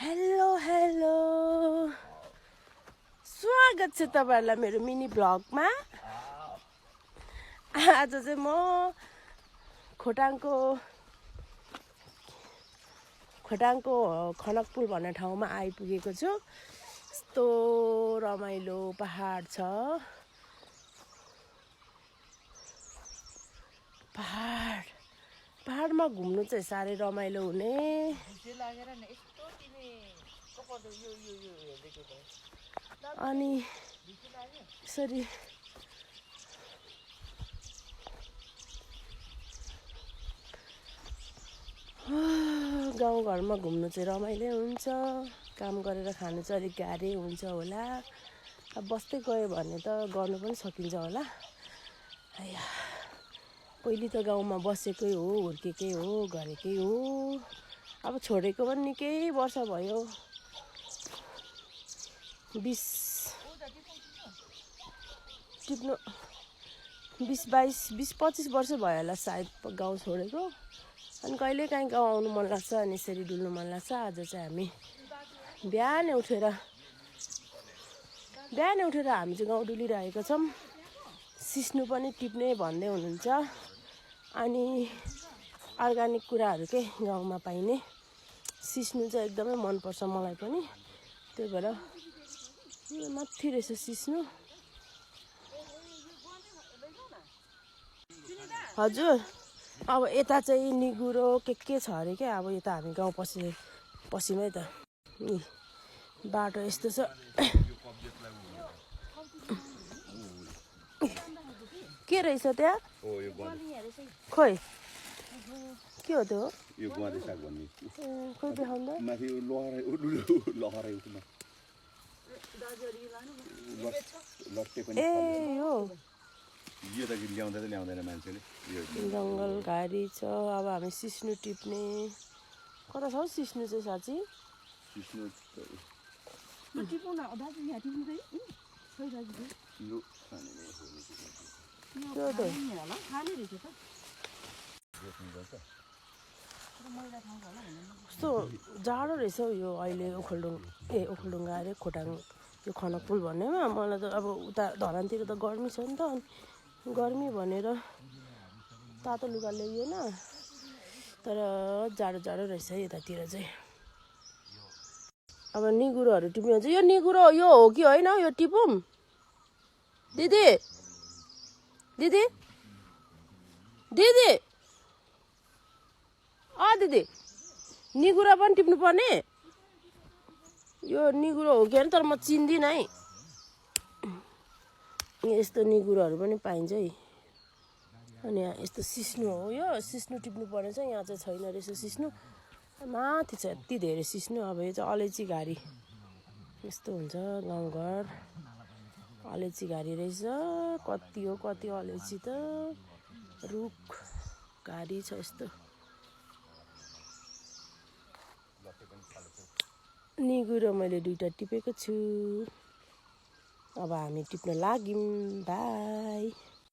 Hello hello स्वागत छ तपाईहरुलाई मेरो मिनी ब्लगमा। आज चाहिँ म खोटाङको खनकपुल भन्ने ठाउँमा आइपुगेको छु। यस्तो रमाइलो पहाड छ। पहाडमा घुम्नु चाहिँ साह्रै रमाइलो हुने। अनि यसरी गाउँघरमा घुम्नु चाहिँ रमाइलो हुन्छ। काम गरेर खानु चाहिँ अलिक गाह्रै हुन्छ होला। अब बस्दै गयो भने त गर्नु पनि सकिन्छ होला। पहिले त गाउँमा बसेकै हो, हुर्केकै हो, गरेकै हो। अब छोडेको पनि निकै वर्ष भयो। 20-25 वर्ष भयो होला सायद गाउँ छोडेको। अनि कहिलेकाहीँ गाउँ आउनु मन लाग्छ, अनि यसरी डुल्नु मन लाग्छ। आज चाहिँ हामी बिहानै उठेर हामी चाहिँ गाउँ डुलिरहेको छौँ। सिस्नु पनि टिप्ने भन्दै हुनुहुन्छ। अनि अर्ग्यानिक कुराहरू के गाउँमा पाइने सिस्नु चाहिँ एकदमै मनपर्छ मलाई पनि। त्यही भएर यो माथि रहेछ सिस्नु। हजुर, अब यता चाहिँ निगुरो के छ अरे क्या। अब यता हामी गाउँ पसिमै त बाटो यस्तो छ। के रहेछ त्यहाँ? खोइ के हो त्यो? यो गुवाँदे साग भन्ने। खोइ देखाउँदा माथि लट्टे पनि ए हो। यो त ल्याउँदैन मान्छेले। यो जङ्गल घारी छ। अब हामी सिस्नु टिप्ने। कता छ सिस्नु चाहिँ साँच्ची? सिस्नु कस्तो जाडो रहेछ हौ यो अहिले ओखलढुङ्गा अरे खोटाङ यो खनकपुल भन्नेमा। मलाई त अब उता धरानतिर त गर्मी छ नि त। गर्मी भनेर तातो लुगा ल्याइएन, तर जाडो रहेछ यतातिर चाहिँ। अब निगुरोहरू टिप्नु हुन्छ। यो निगुरो यो हो कि होइन? यो टिपौँ दिदी? दिदी दिदी दिदी निगुरो पनि टिप्नु पर्ने? यो निगुरो हो कि होइन, तर म चिन्दिनँ है। यस्तो निगुरोहरू पनि पाइन्छ है। अनि यहाँ यस्तो सिस्नु हो। यो सिस्नु टिप्नु पर्ने छ। यहाँ चाहिँ छैन रहेछ सिस्नु। माथि छ यति धेरै सिस्नु। अब यो चाहिँ अलैँची घारी यस्तो हुन्छ गाउँघर। अलैँची घारी रहेछ। कति हो कति अलैँची त। रुख घारी छ यस्तो। निगुरो मैले 2टा टिपेको छु। अब हामी टिप्न लाग्यौँ। बाई।